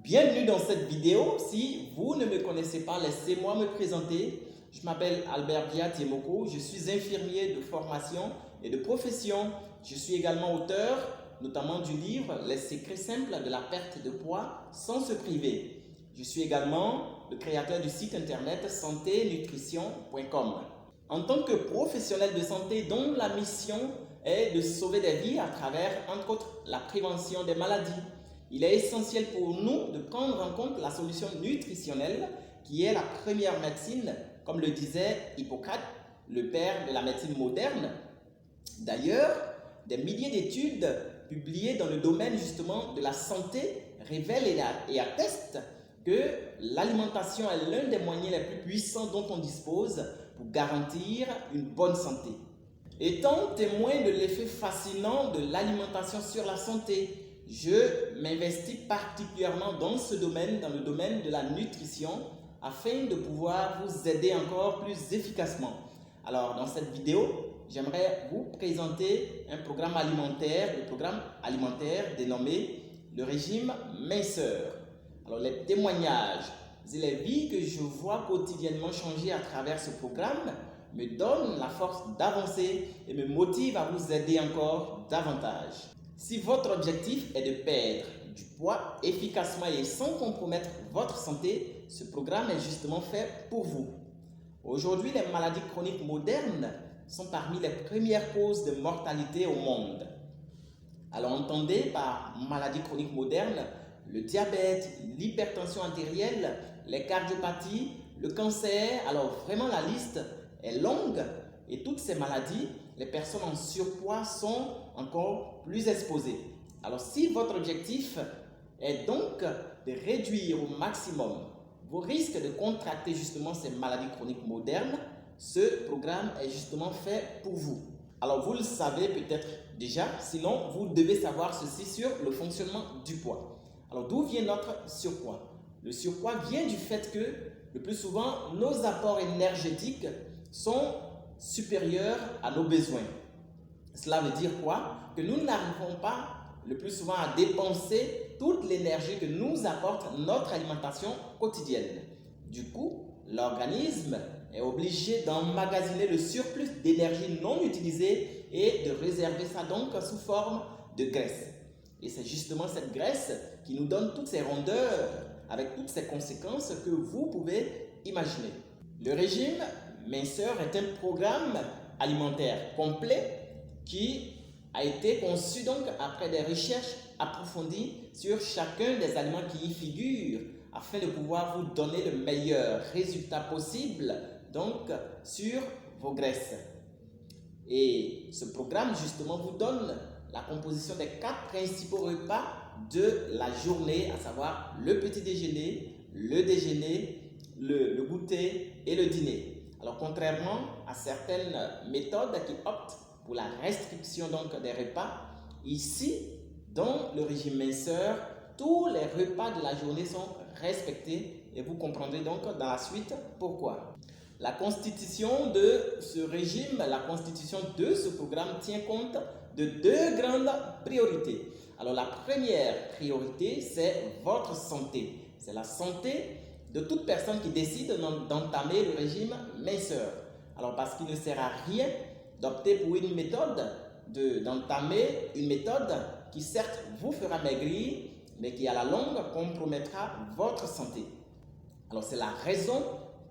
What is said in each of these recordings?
Bienvenue dans cette vidéo. Si vous ne me connaissez pas, laissez-moi me présenter. Je m'appelle Albert Biatiemoko, je suis infirmier de formation et de profession. Je suis également auteur, notamment du livre « Les secrets simples de la perte de poids sans se priver ». Je suis également le créateur du site internet santé-nutrition.com. En tant que professionnel de santé dont la mission est de sauver des vies à travers, entre autres, la prévention des maladies, il est essentiel pour nous de prendre en compte la solution nutritionnelle qui est la première médecine, comme le disait Hippocrate, le père de la médecine moderne. D'ailleurs, des milliers d'études publiées dans le domaine justement de la santé révèlent et attestent que l'alimentation est l'un des moyens les plus puissants dont on dispose pour garantir une bonne santé. Étant témoin de l'effet fascinant de l'alimentation sur la santé, je m'investis particulièrement dans ce domaine, dans le domaine de la nutrition, afin de pouvoir vous aider encore plus efficacement. Alors, dans cette vidéo, j'aimerais vous présenter un programme alimentaire, le programme alimentaire dénommé le régime minceur. Alors, les témoignages et les vies que je vois quotidiennement changer à travers ce programme me donnent la force d'avancer et me motivent à vous aider encore davantage. Si votre objectif est de perdre du poids efficacement et sans compromettre votre santé, ce programme est justement fait pour vous. Aujourd'hui, les maladies chroniques modernes sont parmi les premières causes de mortalité au monde. Alors entendez par maladie chronique moderne le diabète, l'hypertension artérielle, les cardiopathies, le cancer. Alors vraiment la liste est longue et toutes ces maladies, les personnes en surpoids sont encore plus exposées. Alors si votre objectif est donc de réduire au maximum vos risques de contracter justement ces maladies chroniques modernes, ce programme est justement fait pour vous. Alors vous le savez peut-être déjà, sinon vous devez savoir ceci sur le fonctionnement du poids. Alors d'où vient notre surpoids? Le surpoids vient du fait que le plus souvent nos apports énergétiques sont supérieurs à nos besoins. Cela veut dire quoi? Que nous n'arrivons pas le plus souvent à dépenser toute l'énergie que nous apporte notre alimentation quotidienne. Du coup, l'organisme est obligé d'emmagasiner le surplus d'énergie non utilisée et de réserver ça donc sous forme de graisse. Et c'est justement cette graisse qui nous donne toutes ces rondeurs avec toutes ces conséquences que vous pouvez imaginer. Le régime minceur est un programme alimentaire complet qui a été conçu donc après des recherches approfondies sur chacun des aliments qui y figurent afin de pouvoir vous donner le meilleur résultat possible donc sur vos graisses. Et ce programme justement vous donne la composition des 4 principaux repas de la journée, à savoir le petit déjeuner, le déjeuner, le goûter et le dîner. Alors contrairement à certaines méthodes qui optent pour la restriction donc des repas, ici dans le régime minceur, tous les repas de la journée sont respectés et vous comprendrez donc dans la suite pourquoi. La constitution de ce régime, la constitution de ce programme tient compte de 2 grandes priorités. Alors la première priorité, c'est votre santé. C'est la santé de toute personne qui décide d'entamer le régime minceur. Alors parce qu'il ne sert à rien d'opter pour une méthode, d'entamer une méthode qui certes vous fera maigrir, mais qui à la longue compromettra votre santé. Alors c'est la raison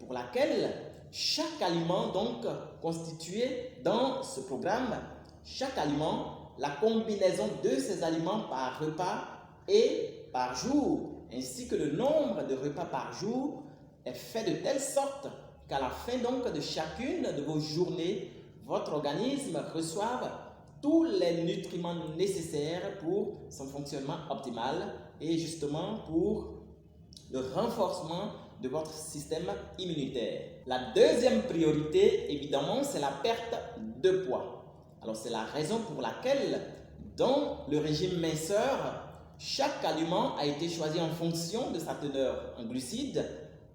pour laquelle chaque aliment donc constitué dans ce programme, chaque aliment, la combinaison de ces aliments par repas et par jour, ainsi que le nombre de repas par jour est fait de telle sorte qu'à la fin donc de chacune de vos journées, votre organisme reçoive tous les nutriments nécessaires pour son fonctionnement optimal et justement pour le renforcement de votre système immunitaire. La deuxième priorité, évidemment, c'est la perte de poids. Alors, c'est la raison pour laquelle, dans le régime minceur, chaque aliment a été choisi en fonction de sa teneur en glucides,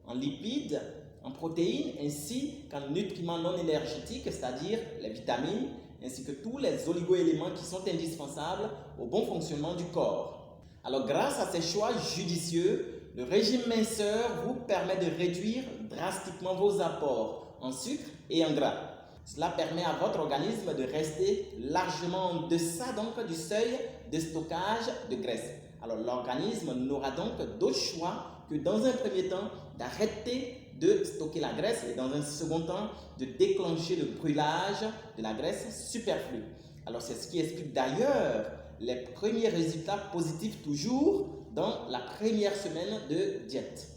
en lipides, en protéines, ainsi qu'en nutriments non énergétiques, c'est-à-dire les vitamines, ainsi que tous les oligo-éléments qui sont indispensables au bon fonctionnement du corps. Alors grâce à ces choix judicieux, le régime minceur vous permet de réduire drastiquement vos apports en sucre et en gras. Cela permet à votre organisme de rester largement en deçà donc du seuil de stockage de graisse. Alors l'organisme n'aura donc d'autre choix que dans un premier temps d'arrêter de stocker la graisse et dans un second temps de déclencher le brûlage de la graisse superflue. Alors c'est ce qui explique d'ailleurs les premiers résultats positifs toujours dans la première semaine de diète.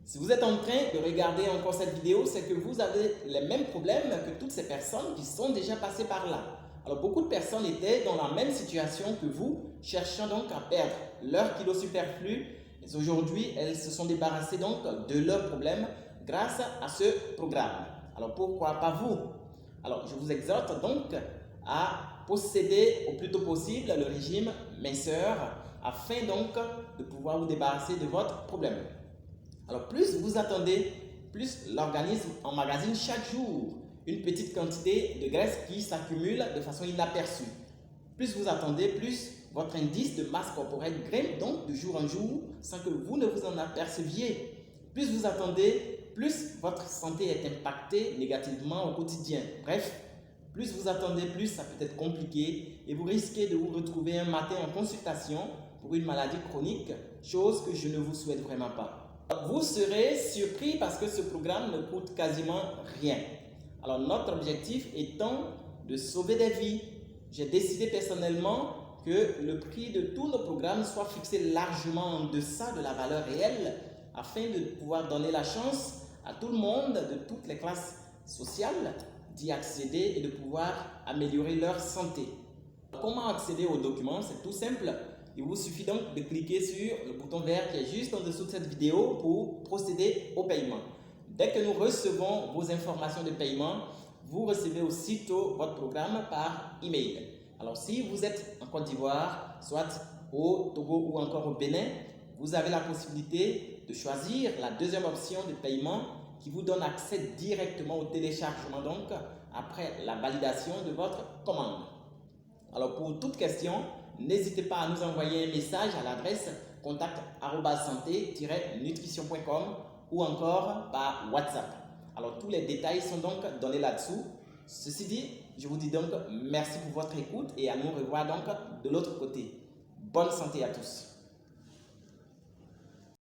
Si vous êtes en train de regarder encore cette vidéo, c'est que vous avez les mêmes problèmes que toutes ces personnes qui sont déjà passées par là. Alors beaucoup de personnes étaient dans la même situation que vous, cherchant donc à perdre leurs kilos superflus. Et aujourd'hui, elles se sont débarrassées donc de leurs problèmes grâce à ce programme. Alors pourquoi pas vous? Alors je vous exhorte donc à posséder au plus tôt possible le régime minceur afin donc de pouvoir vous débarrasser de votre problème. Alors plus vous attendez, plus l'organisme emmagasine chaque jour une petite quantité de graisse qui s'accumule de façon inaperçue. Plus vous attendez, plus votre indice de masse corporelle grimpe donc de jour en jour sans que vous ne vous en aperceviez. Plus vous attendez, plus votre santé est impactée négativement au quotidien. Bref, plus vous attendez, plus ça peut être compliqué et vous risquez de vous retrouver un matin en consultation pour une maladie chronique, chose que je ne vous souhaite vraiment pas. Vous serez surpris parce que ce programme ne coûte quasiment rien. Alors notre objectif étant de sauver des vies. J'ai décidé personnellement que le prix de tous nos programmes soit fixé largement en deçà de la valeur réelle afin de pouvoir donner la chance à tout le monde de toutes les classes sociales d'y accéder et de pouvoir améliorer leur santé. Comment accéder aux documents? C'est tout simple. Il vous suffit donc de cliquer sur le bouton vert qui est juste en dessous de cette vidéo pour procéder au paiement. Dès que nous recevons vos informations de paiement, vous recevez aussitôt votre programme par email. Alors si vous êtes en Côte d'Ivoire, soit au Togo ou encore au Bénin, vous avez la possibilité de choisir la deuxième option de paiement qui vous donne accès directement au téléchargement donc après la validation de votre commande. Alors pour toute question, n'hésitez pas à nous envoyer un message à l'adresse contact@santé-nutrition.com ou encore par WhatsApp. Alors tous les détails sont donc donnés là-dessous. Ceci dit, je vous dis donc merci pour votre écoute et à nous revoir donc de l'autre côté. Bonne santé à tous.